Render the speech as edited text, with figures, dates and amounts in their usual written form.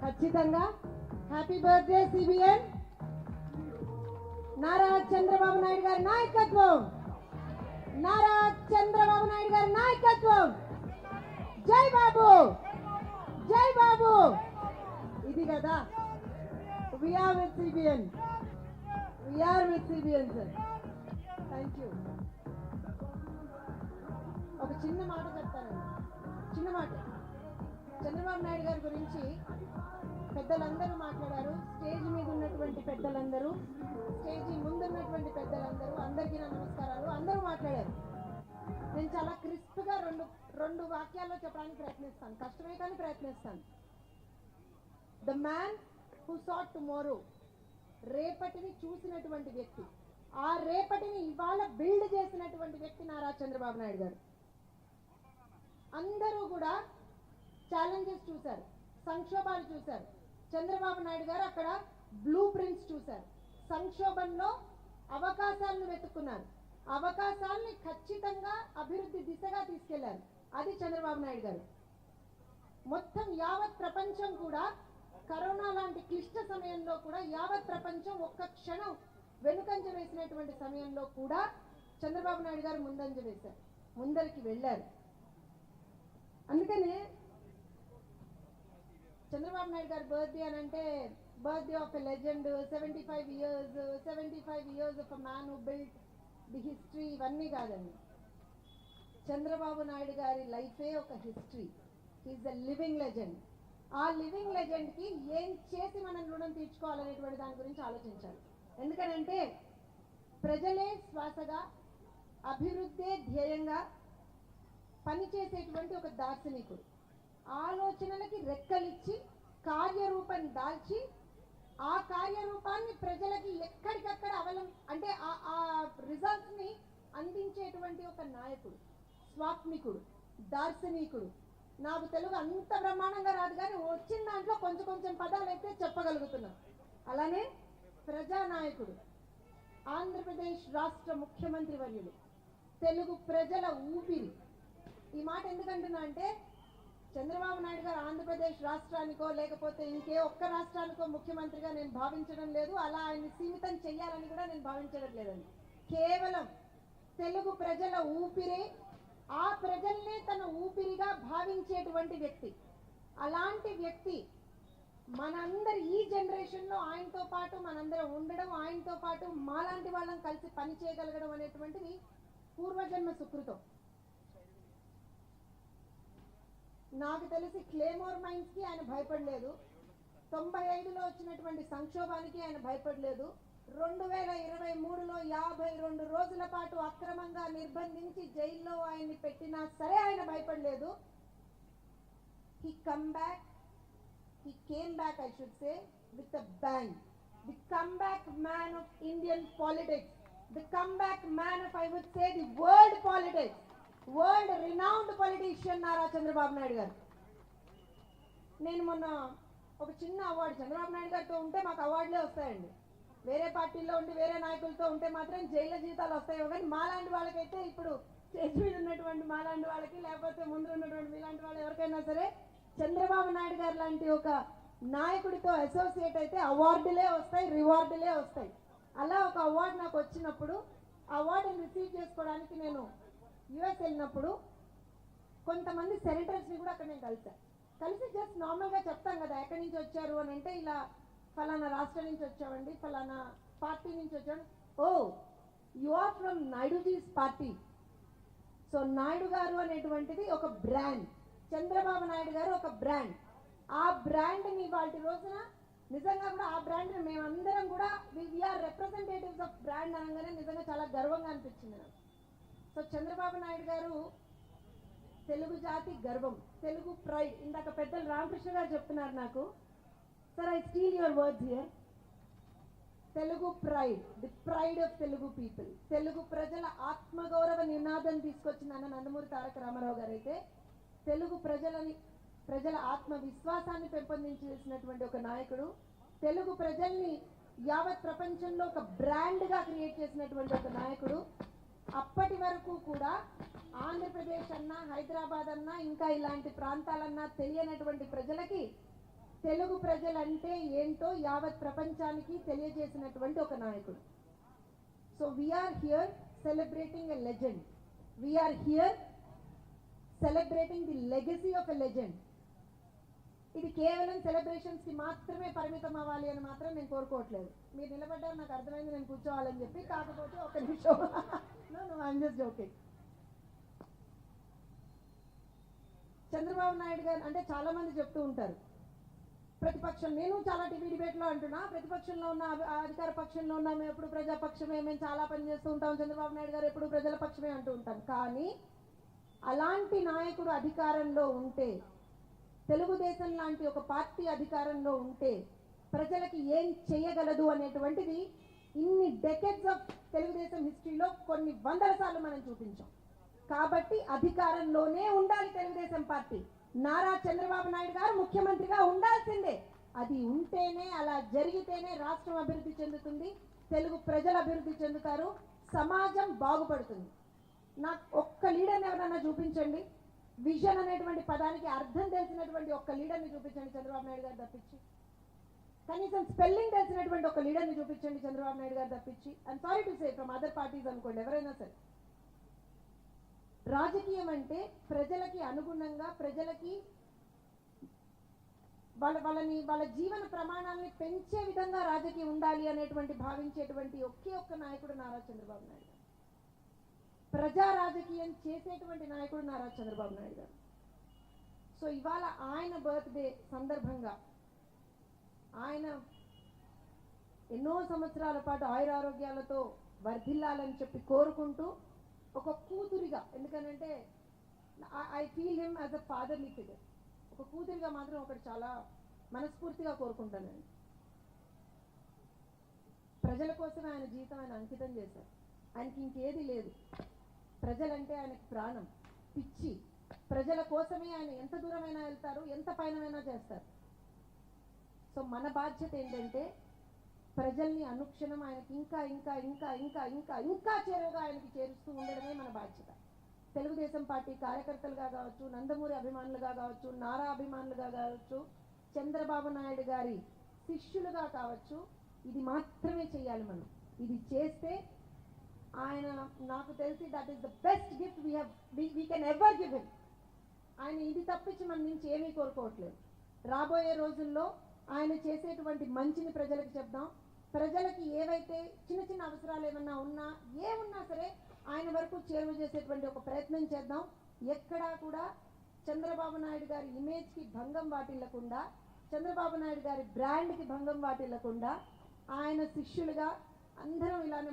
ఖచ్చితంగా happy birthday CBN Nara Chandrababu Naidu గారి నాయకత్వం, నారా చంద్రబాబు నాయుడు గారి నాయకత్వం. జై బాబు, జై బాబు. ఇది కదా we are with CBN, we are with CBN sir. Thank you. ఒక చిన్న మాట చెప్తానండి, చిన్న మాట. చంద్రబాబు నాయుడు గారి గురించి పెద్దలందరూ మాట్లాడారు. స్టేజ్ మీద ఉన్నటువంటి పెద్దలందరూ, స్టేజ్ ముందున్నటువంటి పెద్దలందరూ, అందరికీ నా నమస్కారాలు. అందరూ మాట్లాడారు. నేను చాలా క్రిస్ప్గా రెండు వాక్యాల్లో చెప్పడానికి ప్రయత్నిస్తాను. కష్టమే కానీ ప్రయత్నిస్తాను. The man who saw tomorrow, రేపటిని చూసినటువంటి వ్యక్తి, ఆ రేపటిని ఇవాళ బిల్డ్ చేసినటువంటి వ్యక్తి నారా చంద్రబాబు నాయుడు గారు. అందరూ కూడా ఛాలెంజెస్ చూశారు, సంక్షోభాలు చూశారు. చంద్రబాబు నాయుడు గారు అక్కడ బ్లూ ప్రింట్స్ చూశారు. సంక్షోభంలో అవకాశాలను వెతుక్కున్నారు, అవకాశాలని ఖచ్చితంగా అభివృద్ధి దిశగా తీసుకెళ్లారు. అది చంద్రబాబు నాయుడు గారు. మొత్తం యావత్ ప్రపంచం కూడా కరోనా లాంటి క్లిష్ట సమయంలో కూడా యావత్ ప్రపంచం ఒక్క క్షణం వెనుకంజ వేసినటువంటి సమయంలో కూడా చంద్రబాబు నాయుడు గారు ముందంజ వేశారు, ముందరికి వెళ్ళారు. అందుకనే చంద్రబాబు నాయుడు గారి బర్త్డే అని అంటే birthday of a legend, 75 years of a man who built the history, ఇవన్నీ కాదండి. చంద్రబాబు నాయుడు గారి లైఫే ఒక history. He is the living legend. ఆ లివింగ్ లెజెండ్కి ఏం చేసి మనం రుణం తీర్చుకోవాలనేటువంటి దాని గురించి ఆలోచించాలి. ఎందుకనంటే ప్రజలే శ్వాసగా, అభివృద్ధే ధ్యేయంగా పనిచేసేటువంటి ఒక దార్శనికుడు. ఆలోచనలకి రెక్కలిచ్చి కార్యరూపం దాల్చి ఆ కార్యరూపాన్ని ప్రజలకి ఎక్కడికక్కడ అంటే ఆ రిజల్ట్స్ని అందించేటువంటి ఒక నాయకుడు, స్వాప్నికుడు, దార్శనికుడు. నాకు తెలుగు అంత బ్రహ్మాండంగా రాదు కానీ వచ్చిన దాంట్లో కొంచెం కొంచెం పదాలు అయితే చెప్పగలుగుతున్నాం. అలానే ప్రజానాయకుడు, ఆంధ్రప్రదేశ్ రాష్ట్ర ముఖ్యమంత్రి వర్యులు, తెలుగు ప్రజల ఊపిరి. ఈ మాట ఎందుకంటున్నా అంటే చంద్రబాబు నాయుడు గారు ఆంధ్రప్రదేశ్ రాష్ట్రానికో లేకపోతే ఇంకే ఒక్క రాష్ట్రానికో ముఖ్యమంత్రిగా నేను భావించడం లేదు. అలా ఆయన్ని సీమితం చెయ్యాలని కూడా నేను భావించడం లేదండి. కేవలం తెలుగు ప్రజల ఊపిరే, ఆ ప్రజల్నే తన ఊపిరిగా భావించేటువంటి వ్యక్తి. అలాంటి వ్యక్తి మనందరి ఈ జనరేషన్లో ఆయనతో పాటు మనందరం ఉండడం, ఆయనతో పాటు మాలాంటి వాళ్ళని కలిసి పని చేయగలగడం అనేటువంటిది పూర్వజన్మ సుకృతం. నాకు తెలిసి క్లేమోర్ మైన్స్కి ఆయన భయపడలేదు, 95లో వచ్చినటువంటి సంక్షోభానికి ఆయన భయపడలేదు, 2023లో 52 రోజుల పాటు అక్రమంగా నిర్బంధించి జైల్లో ఆయన్ని పెట్టినా సరే ఆయన భయపడలేదు. He came back, I should say, with a bang. The comeback man of Indian politics, the comeback man of, I would say, the world politics, world renowned politician Nara Chandrababu Naidu గారు. నేను మొన్న ఒక చిన్న అవార్డు, చంద్రబాబు నాయుడు గారితో ఉంటే మాకు అవార్డులే వస్తాయండి. వేరే పార్టీల్లో ఉండి వేరే నాయకులతో ఉంటే మాత్రం జైళ్ళ జీతాలు వస్తాయో కానీ మాలాంటి వాళ్ళకైతే, ఇప్పుడు స్టేజ్ మీద ఉన్నటువంటి మాలాంటి వాళ్ళకి, లేకపోతే ముందు ఉన్నటువంటి మీలాంటి వాళ్ళు ఎవరికైనా సరే చంద్రబాబు నాయుడు గారు లాంటి ఒక నాయకుడితో అసోసియేట్ అయితే అవార్డులే వస్తాయి, రివార్డులే వస్తాయి. అలా ఒక అవార్డు నాకు వచ్చినప్పుడు ఆ అవార్డుని రిసీవ్ చేసుకోవడానికి నేను యుఎస్ వెళ్ళినప్పుడు కొంతమంది సెనేటర్స్ని కూడా అక్కడ నేను కలిసి జస్ట్ నార్మల్గా చెప్తాం కదా ఎక్కడి నుంచి వచ్చారు అని అంటే, ఇలా ఫలానా రాష్ట్రం నుంచి వచ్చామండి, ఫలానా పార్టీ నుంచి వచ్చాడు. Oh you are from Naiduji's party. So Naidu garu అనేటువంటిది ఒక బ్రాండ్, చంద్రబాబు నాయుడు గారు ఒక బ్రాండ్. ఆ బ్రాండ్ని వాటి రోజున నిజంగా కూడా ఆ బ్రాండ్ని మేమందరం కూడా వీఆర్ రిప్రజెంటేటివ్స్ ఆఫ్ బ్రాండ్ అనగానే నిజంగా చాలా గర్వంగా అనిపించింది నాకు. సో చంద్రబాబు నాయుడు గారు తెలుగు జాతి గర్వం, తెలుగు ప్రైడ్. ఇందాక పెద్దలు రామకృష్ణ గారు చెప్తున్నారు నాకు, sir I steel your words here. Telugu pride, the pride of Telugu people, Telugu ప్రజల ఆత్మగౌరవ నినాదం తీసుకొచ్చిన అన్న నందమూరి తారక రామారావు గారు అయితే తెలుగు ప్రజల ఆత్మవిశ్వాసాన్ని పెంపొందించేసినటువంటి ఒక నాయకుడు, తెలుగు ప్రజల్ని యావత్ ప్రపంచంలో ఒక బ్రాండ్గా క్రియేట్ చేసినటువంటి ఒక నాయకుడు. అప్పటి వరకు కూడా ఆంధ్రప్రదేశ్ అన్నా, హైదరాబాద్ అన్నా, ఇంకా ఇలాంటి ప్రాంతాలన్నా తెలియనటువంటి ప్రజలకి తెలుగు ప్రజలంటే ఏంటో యావత్ ప్రపంచానికి తెలియజేసినటువంటి ఒక నాయకుడు. So we are here celebrating a legend. We are here celebrating the legacy of a legend. ఇది కేవలం సెలబ్రేషన్స్ కి మాత్రమే పరిమితం అవ్వాలి అని మాత్రం నేను కోరుకోవట్లేదు. మీరు నిలబడ్డారు, నాకు అర్థమైంది, నేను కూర్చోవాలని చెప్పి. కాకపోతే ఒక నిమిషం, no I'm just joking. Chandrababu Naidu గారు అంటే చాలా మంది చెప్తూ ఉంటారు, ప్రతిపక్షం, నేను చాలా టీవీ డిబేట్లో అంటున్నా, ప్రతిపక్షంలో ఉన్న అధికార పక్షంలో ఉన్న మేము ఎప్పుడు ప్రజాపక్షమే, మేము చాలా పని చేస్తూ ఉంటాం, చంద్రబాబు నాయుడు గారు ఎప్పుడు ప్రజల పక్షమే అంటూ ఉంటాం. కానీ అలాంటి నాయకుడు అధికారంలో ఉంటే, తెలుగుదేశం లాంటి ఒక పార్టీ అధికారంలో ఉంటే ప్రజలకి ఏం చేయగలదు అనేటువంటిది ఇన్ని డెకెడ్స్ ఆఫ్ తెలుగుదేశం హిస్టరీలో కొన్ని వందల సార్లు మనం చూపించాం. కాబట్టి అధికారంలోనే ఉండాలి తెలుగుదేశం పార్టీ. నారా చంద్రబాబు నాయుడు గారు ముఖ్యమంత్రిగా ఉండాల్సిందే. అది ఉంటేనే, అలా జరిగితేనే రాష్ట్రం అభివృద్ధి చెందుతుంది, తెలుగు ప్రజలు అభివృద్ధి చెందుతారు, సమాజం బాగుపడుతుంది. నాకు ఒక్క లీడర్ని ఎవరన్నా చూపించండి, విజన్ అనేటువంటి పదానికి అర్థం తెలిసినటువంటి ఒక్క లీడర్ని చూపించండి చంద్రబాబు నాయుడు గారు తప్పించి. కనీసం స్పెల్లింగ్ తెలిసినటువంటి ఒక లీడర్ని చూపించండి చంద్రబాబు నాయుడు గారు తప్పించి. I'm sorry to say from other parties అనుకోండి, ఎవరైనా సరే. రాజకీయం అంటే ప్రజలకి అనుగుణంగా, ప్రజలకి వాళ్ళ జీవన ప్రమాణాలని పెంచే విధంగా రాజకీయం ఉండాలి అనేటువంటి భావించేటువంటి ఒకే ఒక్క నాయకుడు నారా చంద్రబాబు నాయుడు గారు. ప్రజా రాజకీయం చేసేటువంటి నాయకుడు నారా చంద్రబాబు నాయుడు గారు. సో ఇవాళ ఆయన బర్త్డే సందర్భంగా ఆయన ఎన్నో సంవత్సరాల పాటు ఆయురారోగ్యాలతో వర్ధిల్లాలని చెప్పి కోరుకుంటూ, ఒక కూతురిగా, ఎందుకనంటే I feel him as a fatherly figure, ఒక కూతురిగా మాత్రం ఒకటి చాలా మనస్ఫూర్తిగా కోరుకుంటానండి. ప్రజల కోసం ఆయన జీవితం ఆయన అంకితం చేశారు. ఆయనకి ఇంకేది లేదు. ప్రజలంటే ఆయనకి ప్రాణం, పిచ్చి. ప్రజల కోసమే ఆయన ఎంత దూరమైనా వెళ్తారు, ఎంత పైనమైనా చేస్తారు. సో మన బాధ్యత ఏంటంటే ప్రజల్ని అనుక్షణం ఆయనకి ఇంకా ఇంకా ఇంకా ఇంకా ఇంకా ఇంకా చేరువగా ఆయనకి చేరుస్తూ ఉండడమే మన బాధ్యత. తెలుగుదేశం పార్టీ కార్యకర్తలుగా కావచ్చు, నందమూరి అభిమానులుగా కావచ్చు, నారా అభిమానులుగా కావచ్చు, చంద్రబాబు నాయుడు గారి శిష్యులుగా కావచ్చు, ఇది మాత్రమే చేయాలి మనం. ఇది చేస్తే ఆయన, నాకు తెలిసి that is the best gift we can ever give him. ఆయన ఇది తప్పించి మన నుంచి ఏమీ కోరుకోవట్లేదు. రాబోయే రోజుల్లో ఆయన చేసేటువంటి మంచిని ప్రజలకు చెప్దాం. ప్రజలకి ఏవైతే చిన్న చిన్న అవసరాలు ఏమన్నా ఉన్నా, ఏమున్నా సరే ఆయన వరకు చేరువ చేసేటువంటి ఒక ప్రయత్నం చేద్దాం. ఎక్కడా కూడా చంద్రబాబు నాయుడు గారి ఇమేజ్కి భంగం వాటిల్లకుండా, చంద్రబాబు నాయుడు గారి బ్రాండ్కి భంగం వాటిల్లకుండా ఆయన శిష్యులుగా అందరం ఇలానే